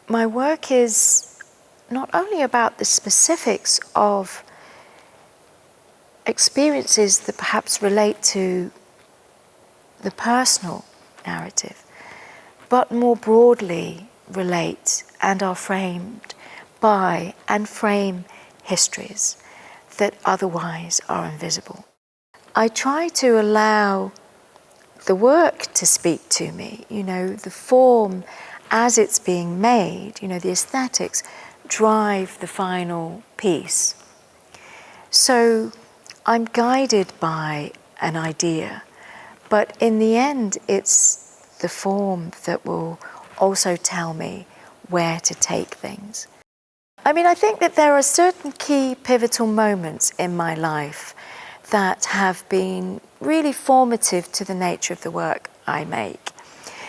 my work is not only about the specifics of experiences that perhaps relate to the personal narrative, but more broadly relate and are framed by and frame histories that otherwise are invisible. I try to allow the work to speak to me, the form as it's being made, the aesthetics drive the final piece. So I'm guided by an idea, but in the end it's the form that will also tell me where to take things. I think that there are certain key pivotal moments in my life that have been really formative to the nature of the work I make.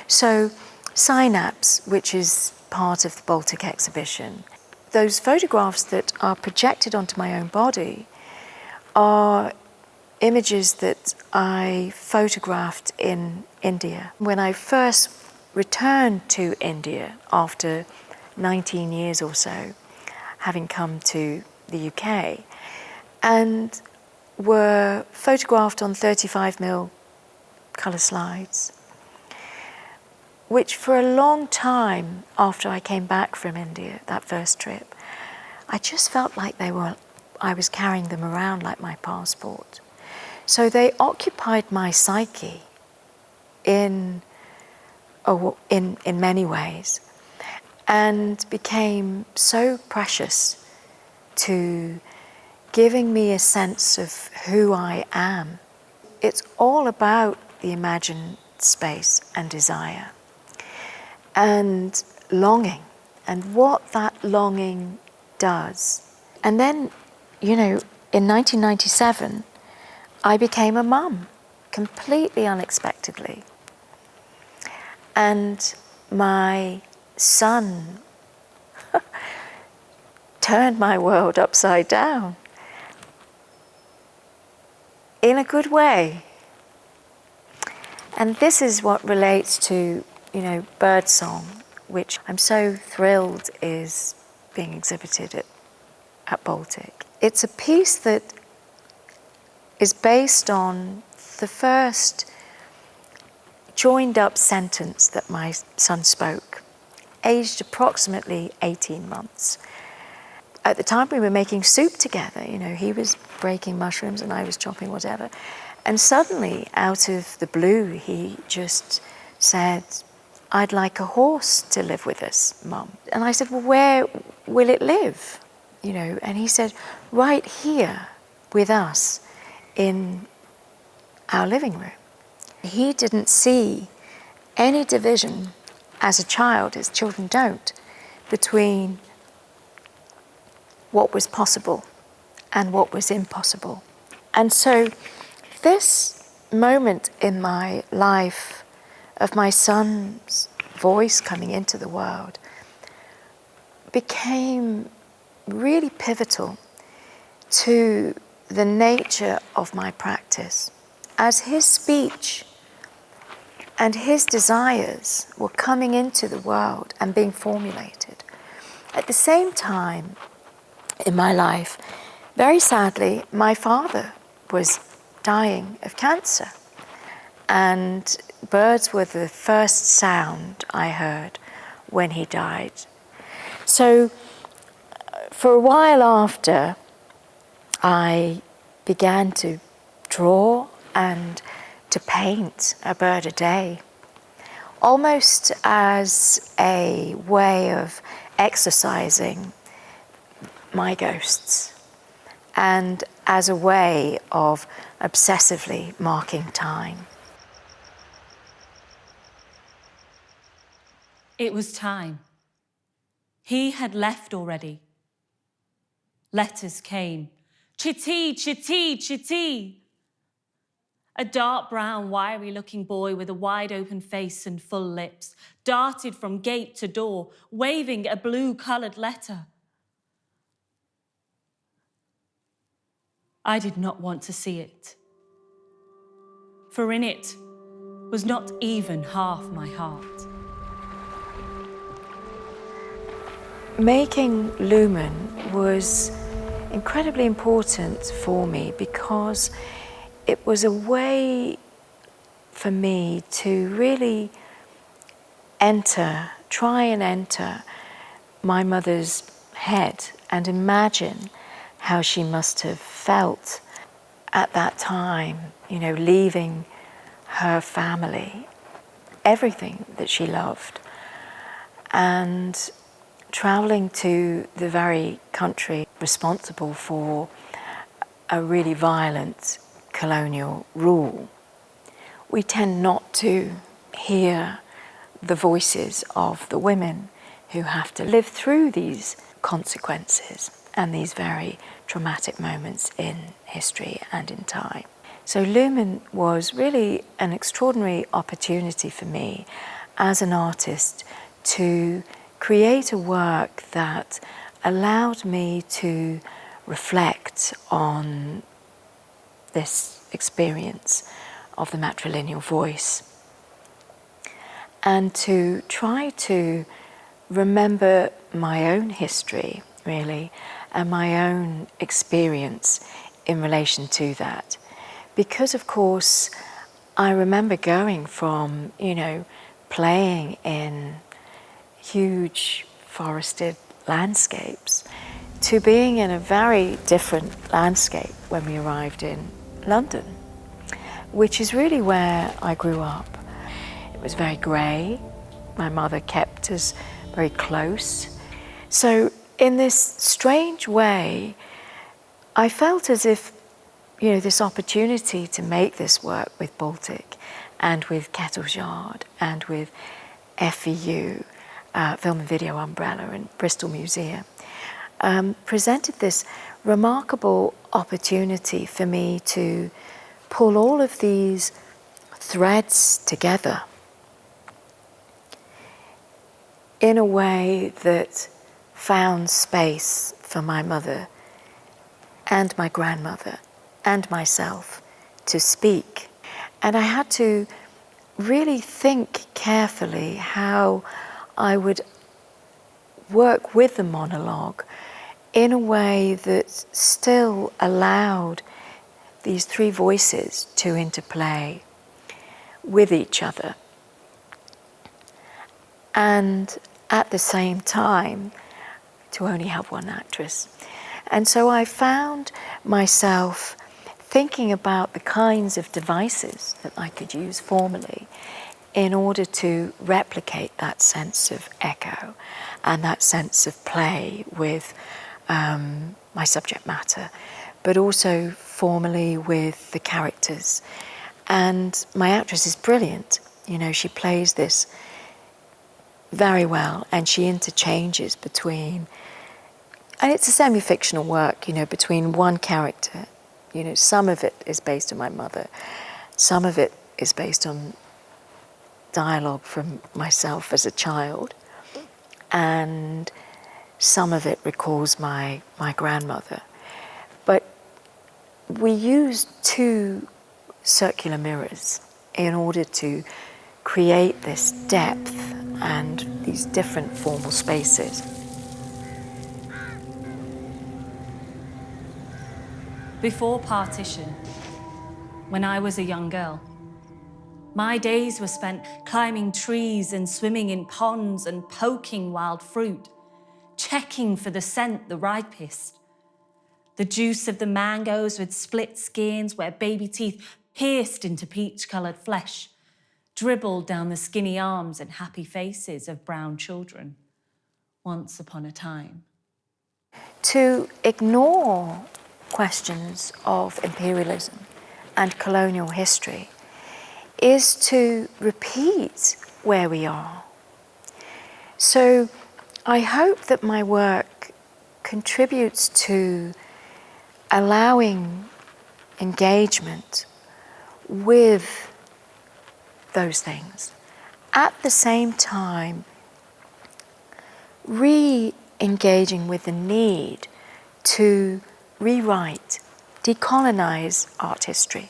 So Synapse, which is part of the BALTIC exhibition, those photographs that are projected onto my own body are images that I photographed in India. When I first returned to India after 19 years or so, having come to the UK, and were photographed on 35mm colour slides, which for a long time after I came back from India, that first trip, I just felt like I was carrying them around like my passport. So they occupied my psyche in many ways, and became so precious to giving me a sense of who I am. It's all about the imagined space and desire and longing and what that longing does. And then, in 1997, I became a mum, completely unexpectedly. And my son turned my world upside down in a good way. And this is what relates to, birdsong, which I'm so thrilled is being exhibited at BALTIC. It's a piece that is based on the first joined up sentence that my son spoke, aged approximately 18 months. At the time we were making soup together, he was breaking mushrooms and I was chopping whatever. And suddenly, out of the blue, he just said, "I'd like a horse to live with us, Mum." And I said, "Well, where will it live?" And he said, "Right here with us in our living room." He didn't see any division as a child, as children don't, between what was possible and what was impossible. And so this moment in my life of my son's voice coming into the world became really pivotal to the nature of my practice, as his speech and his desires were coming into the world and being formulated. At the same time, in my life, very sadly, my father was dying of cancer. And birds were the first sound I heard when he died. So for a while after, I began to draw and to paint a bird a day, almost as a way of exercising my ghosts and as a way of obsessively marking time. It was time. He had left already. Letters came. Chitty, chitty, chitty. A dark brown, wiry-looking boy with a wide-open face and full lips darted from gate to door, waving a blue-coloured letter. I did not want to see it, for in it was not even half my heart. Making Lumen was incredibly important for me because it was a way for me to really try and enter my mother's head and imagine how she must have felt at that time, you know, leaving her family, everything that she loved, and traveling to the very country responsible for a really violent colonial rule. We tend not to hear the voices of the women who have to live through these consequences and these very traumatic moments in history and in time. So Lumen was really an extraordinary opportunity for me as an artist to create a work that allowed me to reflect on this experience of the matrilineal voice and to try to remember my own history, really, and my own experience in relation to that. Because, of course, I remember going from, you know, playing in huge forested landscapes to being in a very different landscape when we arrived in London, which is really where I grew up. It was very grey. My mother kept us very close. So in this strange way, I felt as if, you know, this opportunity to make this work with Baltic and with Kettle's Yard and with FVU, Film and Video Umbrella and Bristol Museum, presented this remarkable opportunity for me to pull all of these threads together in a way that found space for my mother and my grandmother and myself to speak. And I had to really think carefully how I would work with the monologue in a way that still allowed these three voices to interplay with each other. And at the same time, to only have one actress. And so I found myself thinking about the kinds of devices that I could use formally in order to replicate that sense of echo and that sense of play with my subject matter, but also formally with the characters. And my actress is brilliant. You know, she plays this very well, and she interchanges between, and it's a semi-fictional work, you know, between one character. You know, some of it is based on my mother, some of it is based on dialogue from myself as a child, and some of it recalls my grandmother. But we used two circular mirrors in order to create this depth and these different formal spaces. Before partition, when I was a young girl, my days were spent climbing trees and swimming in ponds and poking wild fruit, checking for the scent the ripest. The juice of the mangoes with split skins where baby teeth pierced into peach-coloured flesh, dribbled down the skinny arms and happy faces of brown children, once upon a time. To ignore questions of imperialism and colonial history is to repeat where we are. So I hope that my work contributes to allowing engagement with those things. At the same time, re-engaging with the need to rewrite, decolonize art history,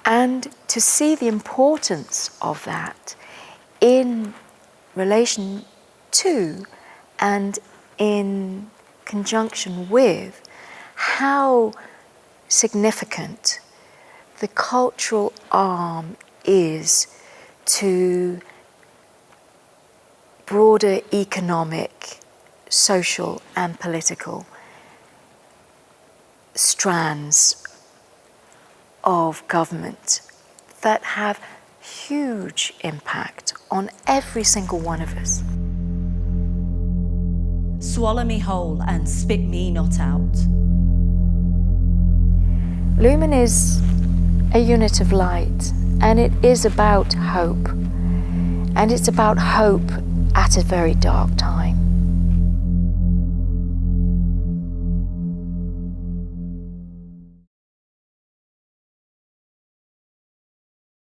and to see the importance of that in relation to and in conjunction with how significant the cultural arm is to broader economic, social and political strands of government that have huge impact on every single one of us. Swallow me whole and spit me not out. Lumen is a unit of light, and it is about hope. And it's about hope at a very dark time.